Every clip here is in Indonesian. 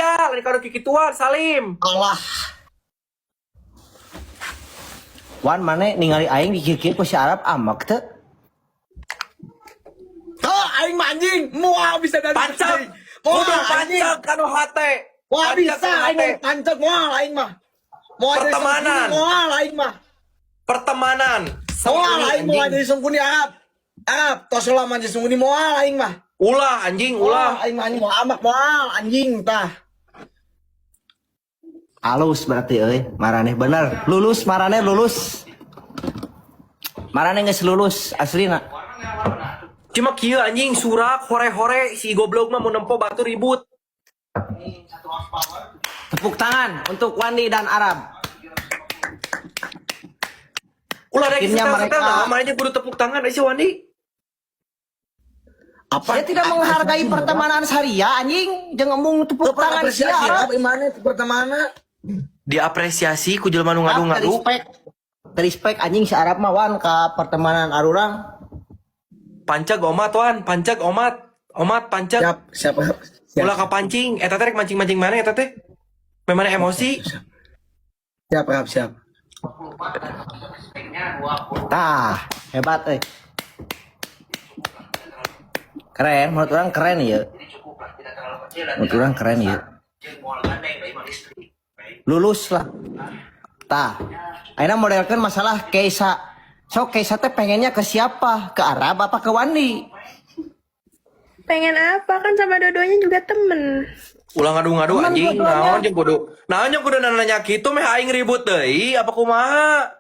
Haria, lain kado kikituan Salim. Allah. Wan mana ningali aing dikir-kir ku si Arab amak teu? Tuh, aing mah anjing. Moal bisa dari Pancak. Moal Kudu anjing. pancak kanu hate. Moal Pancak bisa kanu aing hate. mah pancak moal aing mah. Moal jadi Pertemanan. sungkuni, moal aing mah. Pertemanan. Moal aing moal Anjing. jadi sungkuni Arab. Arab, tos lah mah jadi sungkuni moal aing mah. Ulah anjing, Moal ulah. aing mah anjing moal amak moal anjing tah. Halus berarti euy, maraneh bener. Lulus maraneh lulus. Maraneh geus lulus aslina. Cuma kieu anjing surak hore-hore si goblok mah mau nempo batu ribut. Tepuk tangan untuk Wandi dan Arab. Ulah rek Akhirnya setel-setel mereka- nah namanya kudu tepuk tangan si Wandi. Apa? Saya tidak menghargai pertemanan Saria anjing, jeung ngomong tepuk tangan si Arab. Gimana itu pertemanan? Diapresiasi ku jelema nu ngadu-ngadu. Respect anjing si Arab mah wan ka pertemanan arurang. Pancak omat wan, pancak omat. Omat pancak. Siap. Ulah kapancing, eta teh rek mancing-mancing mana eta teh? Memang emosi. Siap. Tah, hebat euy. Keren, menurut orang keren ya. Menurut orang keren ya. Lulus lah. Tah, akhirnya modelkan masalah Keisa. So Keisa teh pengennya ke siapa? Ke Arab apa ke Wandi? Pengen apa kan sama dua-duanya juga temen. Ulah ngadu-ngadu Teman anjing, dua-duanya. naon jeung kudu. Naon jeung kudu nanya kitu meh aing ribut deui, apa kumaha?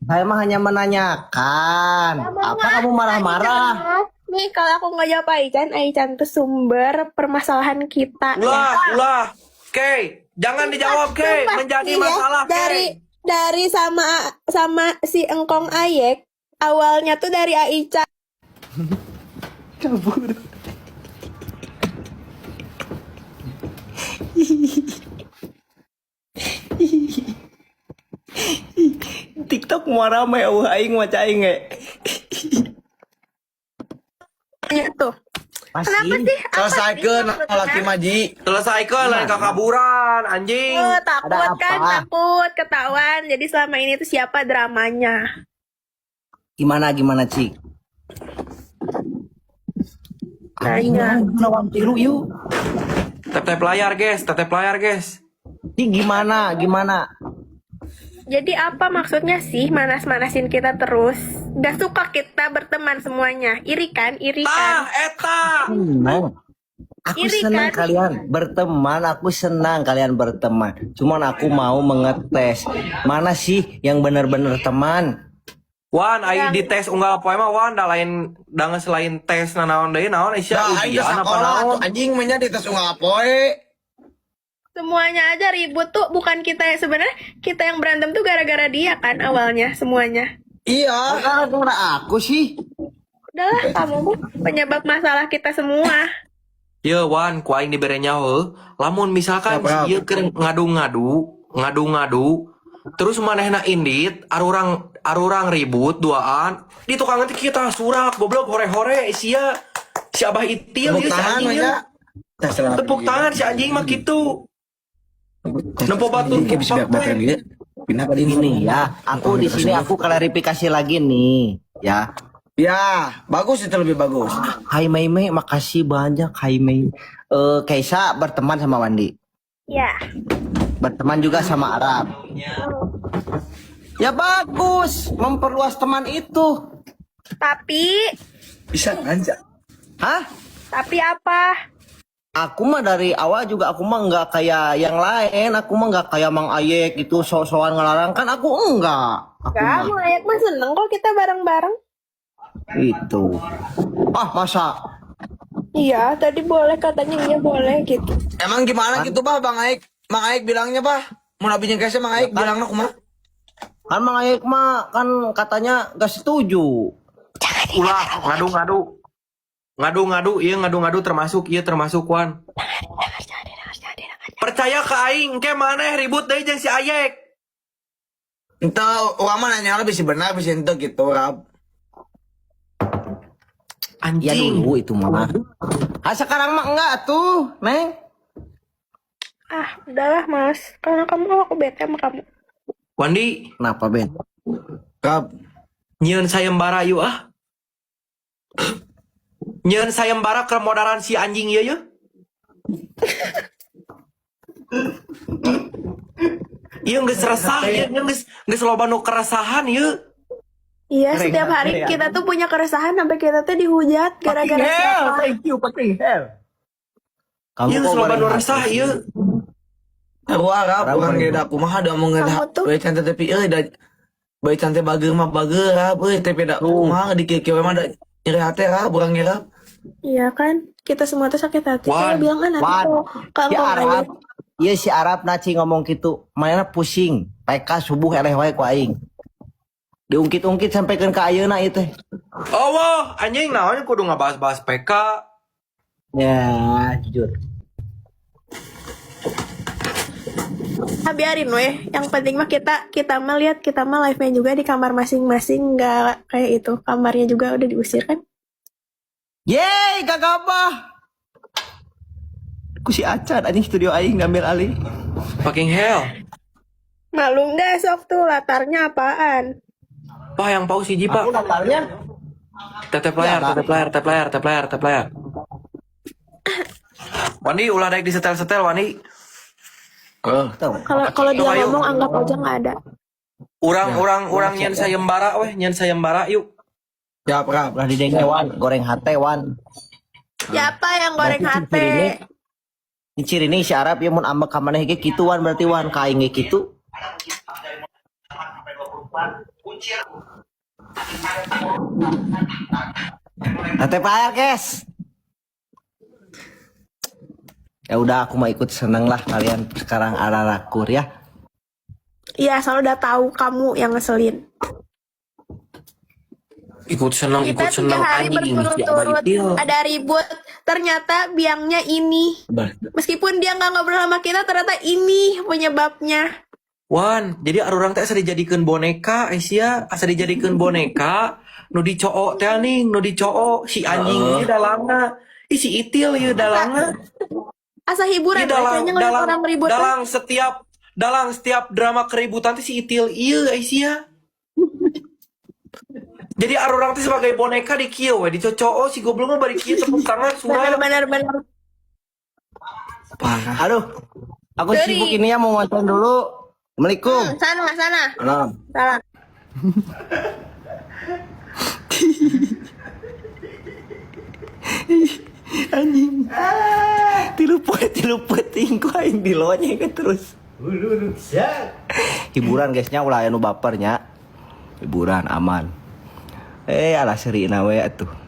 Saya mah hanya menanyakan. Apa kamu marah-marah? Nih kalau aku nggak jawab Aichan tuh sumber permasalahan kita. Ulah. Oke, jangan dijawab, Ke. Sumpah, Menjadi nih ya, masalah, Ke. dari sama si Engkong Ayek awalnya tuh dari Aicha. TikTok mau ramai aing maca aing ge. Ya tuh. Kenapa Masih. sih? Apa Selesaikan sih laki maji. Selesaikan lain kakaburan, anjing. Oh, takut Ada kan, apa? takut ketahuan. Jadi selama ini tuh siapa dramanya? Gimana Cik? Nanya. Lawan tilu yuk. Tep-tep layar, guys. Ini gimana? Jadi apa maksudnya sih manas-manasin kita terus? Gak suka kita berteman semuanya. Iri kan? Eta. Senang. Aku Iri senang kan? kalian berteman, aku senang kalian berteman. Cuman aku mau mengetes mana sih yang benar-benar teman. Wan, aing di tes unggal poe mah wan da lain da selain tes nanaon deui naon isya Nah, aing ujian apa sekolah naon. tuh anjing menya di tes unggal poe. Semuanya aja ribut tuh bukan kita yang sebenarnya kita yang berantem tuh gara-gara dia kan awalnya semuanya. Iya. Gara-gara aku sih. Udahlah kamu penyebab masalah kita semua. Ye wan, ku aing dibere nyaho. Lamun misalkan Apa? si ieu keur ngadu-ngadu, terus manehna indit, arurang ribut duaan, di tukang teh kita surak goblok hore-hore sia si Abah Itil Tepuk ieu si tangan anjing. menya. Tepuk tangan si anjing mah kitu. Nempo batu. Kayak bisa biar baterai dia. Pindah ke Ini ya, aku di sini aku klarifikasi lagi nih, ya. Ya, bagus itu lebih bagus. Hai Mei, makasih banyak Hai Mei. Keisa berteman sama Wandi, Ya. berteman juga sama Arab. Ya bagus, memperluas teman itu. Tapi Bisa aja. Hah? apa? Aku mah dari awal juga aku mah nggak kayak yang lain. Aku mah nggak kayak Mang Ayek gitu sok-sokan ngelarang kan. Aku enggak. Aku Gak mau Ayak mah seneng kok kita bareng-bareng. itu. Ah masa? Iya, tadi boleh katanya iya boleh gitu. Emang gimana gitu bah Bang Aik? Mang Aik bilangnya bah. Mau nabinya kasih Mang Aik bilangnya kumaha? Kan Mang Ayek mah kan katanya gak setuju. Ulah ngadu-ngadu, iya ngadu-ngadu termasuk wan. Percaya ke aing ke maneh ribut deui jeung si Ayek. Entah orang mah nanya bisa benar bisa ente gitu Rab. Ya Anjing. dulu itu mah. Ah sekarang mah enggak tuh, Neng. Ah, udahlah mas. Karena kamu aku bete sama kamu. Wandi, Kenapa Ben? Kap, nyieun sayembara yuk ah. Nyieun sayembara ke modaran si anjing ieu yeuh. Ieu geus resah, ieu geus loba nu keresahan ieu. Iya, setiap hari kita tuh punya keresahan sampai kita tuh dihujat gara-gara siapa. Thank you, fucking hell. Kamu Ieu kok geus loba goreng nu hati resah sih? ieu. aku Arab, orang gede aku mah ada omong Kamu tuh- baik cantik tapi baik cantik bager mah bager Rab, tapi da mah di kieu mah da nyeri hati Rab, urang nyerap. Iya kan, kita semua tuh sakit hati. Wan, Saya bilang kan nanti Wan, kalau si kalau Arab, iya si Arab naci ngomong gitu, mana pusing, PK subuh eleh wae ku aing. Diungkit-ungkit sampaikan ke ayeuna ieu teh. Oh, wah, anjing naon kudu ngabahas-bahas PK. Ya, jujur. biarin weh. Yang penting mah kita mah lihat kita mah live-nya juga di kamar masing-masing, nggak kayak itu. Kamarnya juga udah diusir kan? Yeay, gagabah. Ku si Acan anjing studio aing ngambil alih. Fucking hell. Malu nggak sok tuh latarnya apaan? Wah, yang paus hiji, Pak. Aku natarnya Tetep layar, Ya, tetep layar, tetep layar, tetep layar, tetep layar. Wandi, ulah daek disetel-setel, Wandi. Kalau dia Ayo. ngomong anggap aja nggak ada. Orang nyen sayembara weh, nyen sayembara yuk. Siap Rab. ulah didenge wan, goreng hate wan. Siapa yang goreng Berarti hate? ciri ini si Arab ya mun ambek ka maneh ge kitu wan berarti wan ka aing ge kitu. Ate payah, guys. Ya udah aku mau ikut seneng lah kalian sekarang ala rakur ya. Iya, selalu udah tahu kamu yang ngeselin. Ikut seneng Kita 3 hari anjing si Abah berturut-turut Itil. ada ribut. Ternyata biangnya ini. Meskipun dia nggak ngobrol sama kita, ternyata ini penyebabnya. Wan, jadi arurang teh asa dijadikeun boneka, Aisyah, asa dijadikeun boneka, nu dicoo teh ning, nu dicoo si anjing ieu dalangna. Ih si Itil ieu dalangna. Asa hiburan, Ieu kayaknya ngeliat orang ribut. dalang setiap drama keributan teh si Itil ieu Aisyah. Jadi arurang teh sebagai boneka di kieu we, dicocoo si goblok mah bari kieu tepuk tangan surah. Benar. Parah. Aduh. Aku Dari- sibuk ini ya mau ngonten dulu. Assalamualaikum. Sana. Salam. Salah. Anjing. Tilu puting ku aing dilonya ke terus. Hiburan guysnya ulah anu bapernya. Hiburan aman. Alah serina we atuh.